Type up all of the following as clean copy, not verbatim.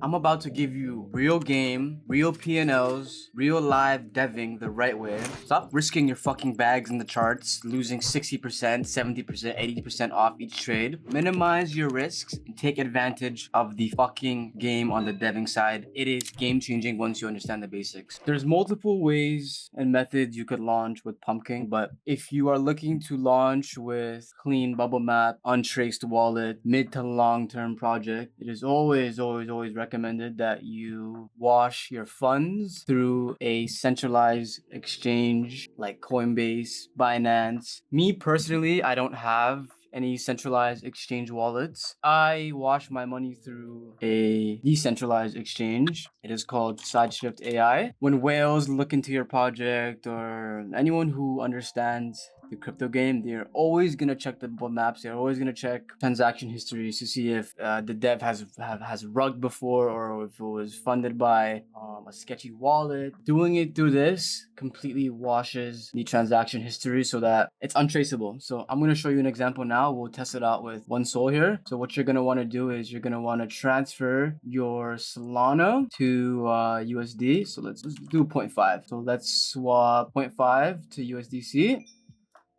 I'm about to give you real game, real P&Ls, real live deving the right way. Stop risking your fucking bags in the charts, losing 60%, 70%, 80% off each trade. Minimize your risks and take advantage of the fucking game on the deving side. It is game changing once you understand the basics. There's multiple ways and methods you could launch with PumpKing, but if you are looking to launch with clean bubble map, untraced wallet, mid to long term project, it is always recommended that you wash your funds through a centralized exchange like Coinbase, Binance. Me personally, I don't have any centralized exchange wallets. I wash my money through a decentralized exchange. It is called Sideshift AI. When whales look into your project or anyone who understands the crypto game, they're always gonna check the maps. They're always gonna check transaction histories to see if the dev has rugged before or if it was funded by a sketchy wallet. Doing it through this completely washes the transaction history so that it's untraceable. So I'm gonna show you an example now. We'll test it out with one Sol here. So what you're gonna want to do is you're gonna want to transfer your Solana to USD. So let's do 0.5. So let's swap 0.5 to USDC.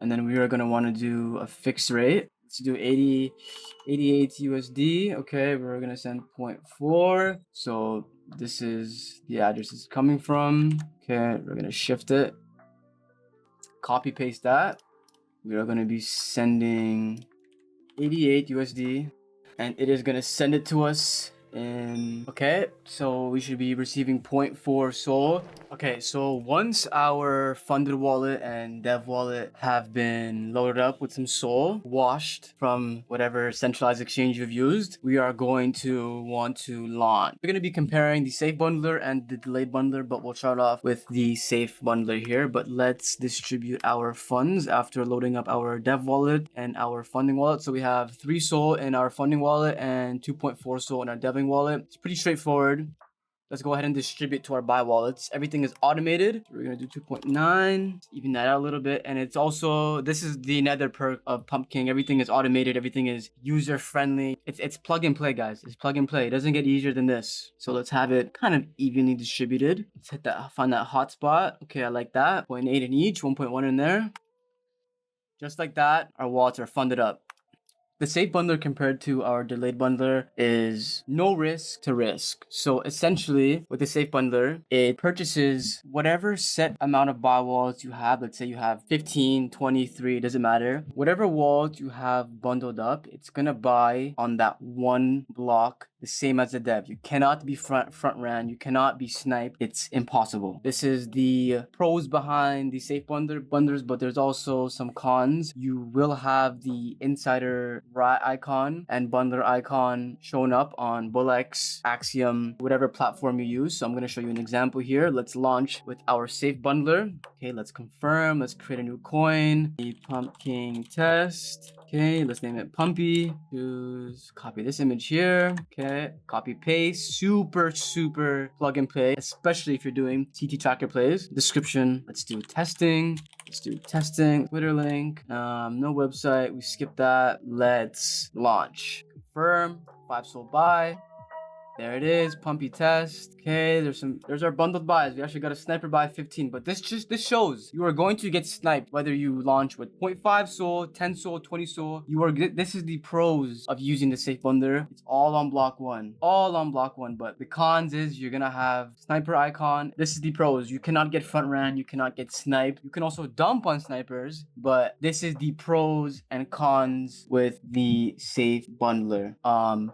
And then we are going to want to do a fixed rate. Let's do 88 USD. Okay, we're going to send 0.4. So this is the address it's coming from. Okay, we're going to shift it. Copy paste that. We are going to be sending 88 USD. And it is going to send it to us in... Okay, so we should be receiving 0.4 Sol. Okay, so once our funded wallet and dev wallet have been loaded up with some Sol, washed from whatever centralized exchange you've used, we are going to want to launch. We're going to be comparing the safe bundler and the delayed bundler, but we'll start off with the safe bundler here. But let's distribute our funds after loading up our dev wallet and our funding wallet. So we have 3 Sol in our funding wallet and 2.4 Sol in our deving wallet. It's pretty straightforward. Let's go ahead and distribute to our buy wallets. Everything is automated. We're gonna do 2.9, even that out a little bit. And it's also, this is the another perk of PumpKing. Everything is automated. Everything is user friendly. It's plug and play, guys. It's plug and play. It doesn't get easier than this. So let's have it kind of evenly distributed. Let's hit that, find that hotspot. Okay, I like that. 0.8 in each, 1.1 in there. Just like that, our wallets are funded up. The safe bundler compared to our delayed bundler is no risk to risk. So essentially with the safe bundler, it purchases whatever set amount of buy wallets you have. Let's say you have 15, 23, it doesn't matter. Whatever wallet you have bundled up, it's gonna buy on that one block the same as the dev. You cannot be front ran. You cannot be sniped. It's impossible. This is the pros behind the safe bundlers, but there's also some cons. You will have the insider icon and bundler icon shown up on Bullex, Axiom, whatever platform you use. So I'm going to show you an example here. Let's launch with our safe bundler. Okay, let's confirm. Let's create a new coin. The PumpKing test. Okay, let's name it Pumpy. Choose copy this image here. Okay, copy paste. Super plug and play, especially if you're doing CT tracker plays. Description. Let's do testing. Twitter link. No website. We skip that. Let's launch. Confirm. 5 Sol buy. There it is, Pumpy test. Okay, there's our bundled buys. We actually got a sniper buy 15, but this shows you are going to get sniped whether you launch with 0.5 Sol, 10 Sol, 20 Sol. This is the pros of using the safe bundler. It's all on block one. But the cons is you're gonna have sniper icon. This is the pros. You cannot get front ran, you cannot get sniped. You can also dump on snipers, but this is the pros and cons with the safe bundler.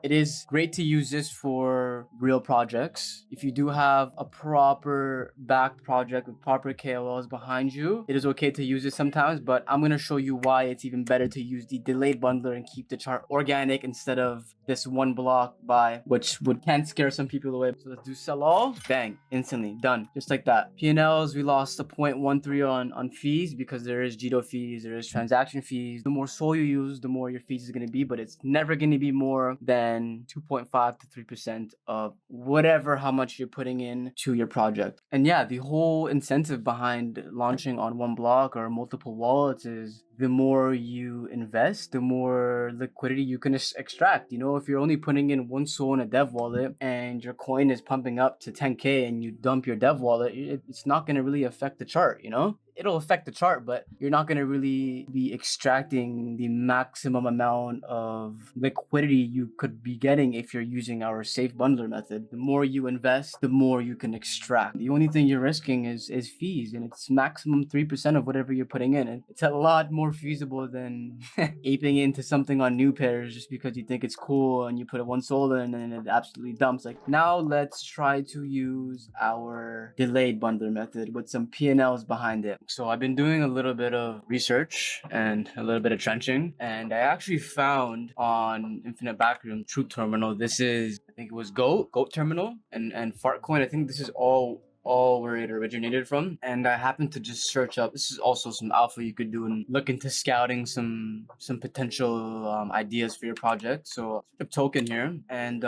It is great to use this for real projects. If you do have a proper backed project with proper KOLs behind you, it is okay to use it sometimes, but I'm going to show you why it's even better to use the delayed bundler and keep the chart organic instead of this one block buy, which can scare some people away. So let's do sell all. Bang, instantly done. Just like that. P&Ls, we lost a 0.13 on fees because there is GTO fees, there is transaction fees. The more Sol you use, the more your fees is going to be, but it's never going to be more than 2.5 to 3% of of whatever how much you're putting in to your project. And yeah, the whole incentive behind launching on one block or multiple wallets is the more you invest, the more liquidity you can extract. You know, if you're only putting in one SOL in a dev wallet and your coin is pumping up to 10K and you dump your dev wallet, it's not going to really affect the chart, you know? It'll affect the chart, but you're not going to really be extracting the maximum amount of liquidity you could be getting if you're using our safe bundler method. The more you invest, the more you can extract. The only thing you're risking is fees, and it's maximum 3% of whatever you're putting in. And it's a lot more feasible than aping into something on new pairs just because you think it's cool and you put a one SOL in and it absolutely dumps. Like, now let's try to use our delayed bundler method with some P&Ls behind it. So I've been doing a little bit of research and a little bit of trenching, and I actually found on Infinite Backroom Truth Terminal, this is, I think it was Goat Terminal and Fartcoin. I think this is all where it originated from. And I happened to just search up, this is also some alpha you could do and look into scouting some potential ideas for your project. So a token here, and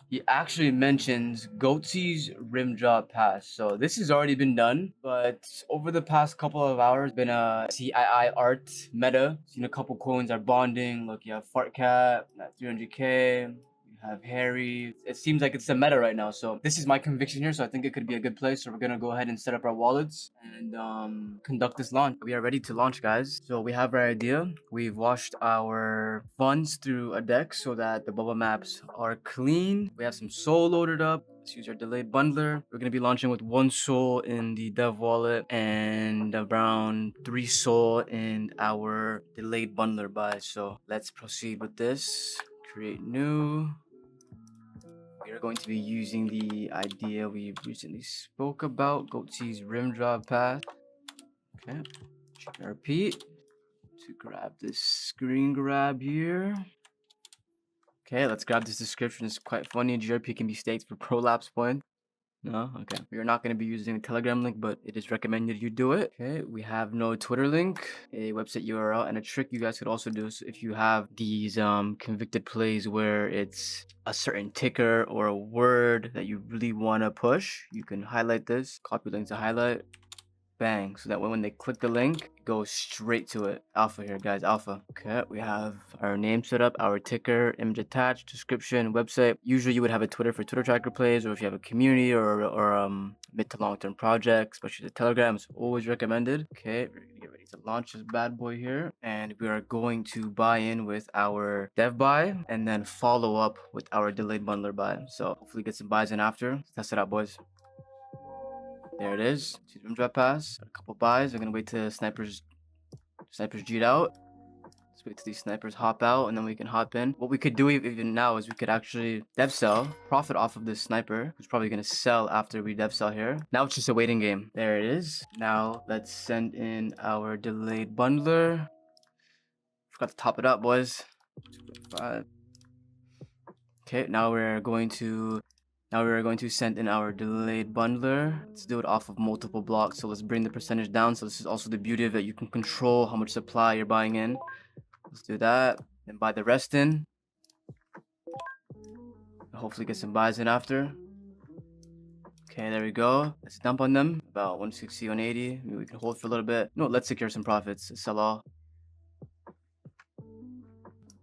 he actually mentions Goatsee's rim drop pass. So this has already been done, but over the past couple of hours, been a CII art meta. Seen a couple coins are bonding. Look, you have Fartcat at 300K. Have Harry. It seems like it's the meta right now. So this is my conviction here. So I think it could be a good place. So we're going to go ahead and set up our wallets and conduct this launch. We are ready to launch, guys. So we have our idea. We've washed our funds through a deck so that the bubble maps are clean. We have some SOL loaded up. Let's use our delayed bundler. We're going to be launching with one SOL in the dev wallet and around 3 SOL in our delayed bundler buy. So let's proceed with this. Create new. We are going to be using the idea we recently spoke about, Goatsee's rim drop path. Okay, GRP to grab this screen grab here. Okay, let's grab this description. It's quite funny. GRP can be staked for prolapse points. No? Okay. We are not going to be using a Telegram link, but it is recommended you do it. Okay, we have no Twitter link, a website URL, and a trick you guys could also do. So if you have these convicted plays where it's a certain ticker or a word that you really want to push, you can highlight this, copy link to highlight, bang, so that when they click the link, it goes straight to it. Alpha here, guys, alpha. Okay, we have our name set up, our ticker, image attached, description, website. Usually you would have a Twitter for Twitter tracker plays, or if you have a community or mid to long-term project, especially the Telegram, is always recommended. Okay, we're gonna get ready to launch this bad boy here, and we are going to buy in with our dev buy and then follow up with our delayed bundler buy. So hopefully get some buys in after. Let's test it out, boys. There it is. See the rim drop pass. A couple buys. We're gonna wait till snipers G'd out. Let's wait till these snipers hop out, and then we can hop in. What we could do even now is we could actually dev sell, profit off of this sniper, who's probably gonna sell after we dev sell here. Now it's just a waiting game. There it is. Now let's send in our delayed bundler. Forgot to top it up, boys. 2.5. Okay, now we're going to send in our delayed bundler. Let's do it off of multiple blocks. So let's bring the percentage down. So this is also the beauty of it. You can control how much supply you're buying in. Let's do that. Then buy the rest in. Hopefully get some buys in after. Okay, there we go. Let's dump on them. About 160, 180. Maybe we can hold for a little bit. No, let's secure some profits. Let's sell all.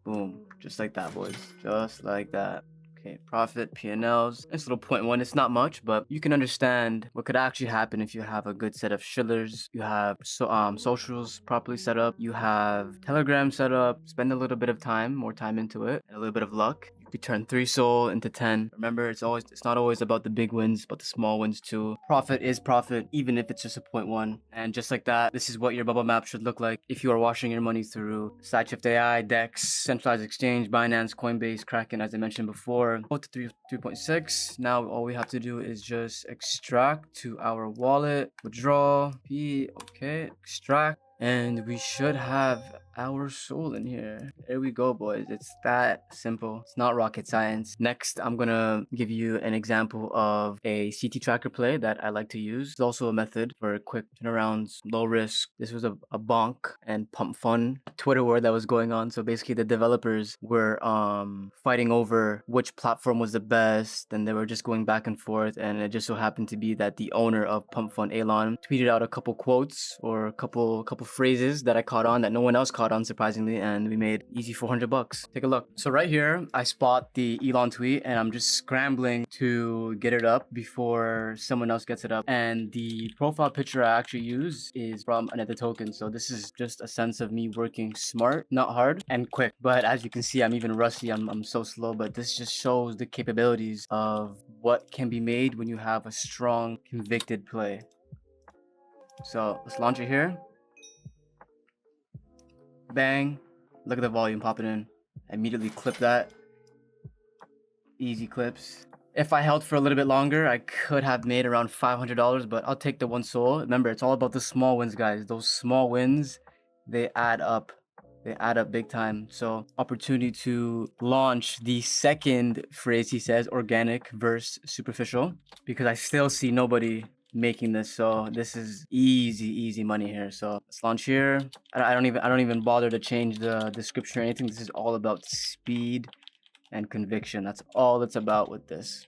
Boom. Just like that, boys. Just like that. Okay, profit, P&Ls. This little 0.1, it's not much, but you can understand what could actually happen if you have a good set of shillers, you have socials properly set up, you have Telegram set up, spend a little bit of time, more time into it, and a little bit of luck. You could turn 3 SOL into 10. Remember, it's not always about the big wins, but the small wins too. Profit is profit, even if it's just a 0.1. And just like that, this is what your bubble map should look like if you are washing your money through Sideshift AI, DEX, Centralized Exchange, Binance, Coinbase, Kraken, as I mentioned before. Go to 3.6. Now all we have to do is just extract to our wallet, withdraw, okay, extract. And we should have our soul in here. There we go, boys. It's that simple. It's not rocket science. Next, I'm gonna give you an example of a CT tracker play that I like to use. It's also a method for quick turnarounds, low risk. This was a bonk and pump fun Twitter war that was going on. So basically the developers were fighting over which platform was the best, and they were just going back and forth, and it just so happened to be that the owner of Pump Fun, Elon, tweeted out a couple quotes or a couple phrases that I caught on that no one else caught on, surprisingly, and we made easy 400 bucks. Take a look. So right here, I spot the Elon tweet, and I'm just scrambling to get it up before someone else gets it up. And the profile picture I actually use is from another token. So this is just a sense of me working smart, not hard, and quick. But as you can see, I'm even rusty. I'm so slow, but this just shows the capabilities of what can be made when you have a strong, convicted play. So let's launch it here. Bang. Look at the volume popping in. Immediately clip that. Easy clips. If I held for a little bit longer, I could have made around $500, but I'll take the one soul. Remember, it's all about the small wins, guys. Those small wins, they add up. They add up big time. So opportunity to launch the second phrase he says, organic versus superficial, because I still see nobody making this. So this is easy money here. So let's launch here. I don't even bother to change the description or anything. This is all about speed and conviction. That's all it's about with this.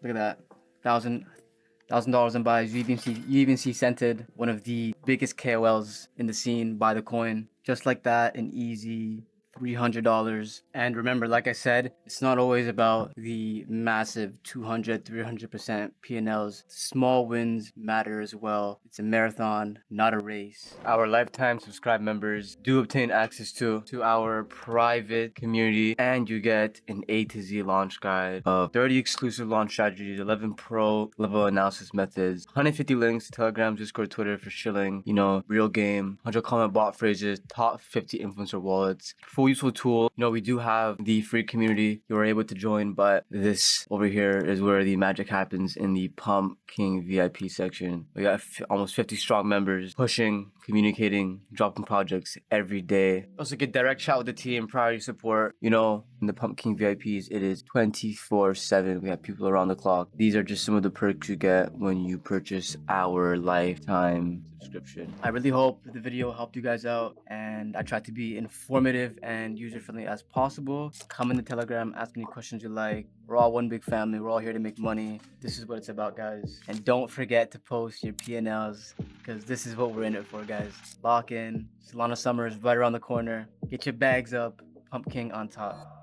Look at that. $1,000 in buys. You even see Scented, one of the biggest KOLs in the scene, buy the coin. Just like that, an easy $300. And remember, like I said, it's not always about the massive 200-300% P&Ls. Small wins matter as well. It's a marathon, not a race. Our lifetime subscribe members do obtain access to our private community, and you get an A to Z launch guide of 30 exclusive launch strategies, 11 pro level analysis methods, 150 links to Telegram, Discord, Twitter for shilling, you know, real game, 100 comment bot phrases, top 50 influencer wallets, full useful tool. You know, we do have the free community you're able to join, but this over here is where the magic happens in the PumpKing VIP section. We got almost 50 strong members pushing, communicating, dropping projects every day. Also get direct chat with the team, priority support. You know, in the PumpKing VIPs, it is 24/7. We have people around the clock. These are just some of the perks you get when you purchase our lifetime subscription. I really hope the video helped you guys out, and I tried to be informative and user-friendly as possible. Come in the Telegram, ask any questions you like. We're all one big family. We're all here to make money. This is what it's about, guys. And don't forget to post your P&Ls, because this is what we're in it for, guys. Lock in. Solana Summer is right around the corner. Get your bags up. PumpKing on top.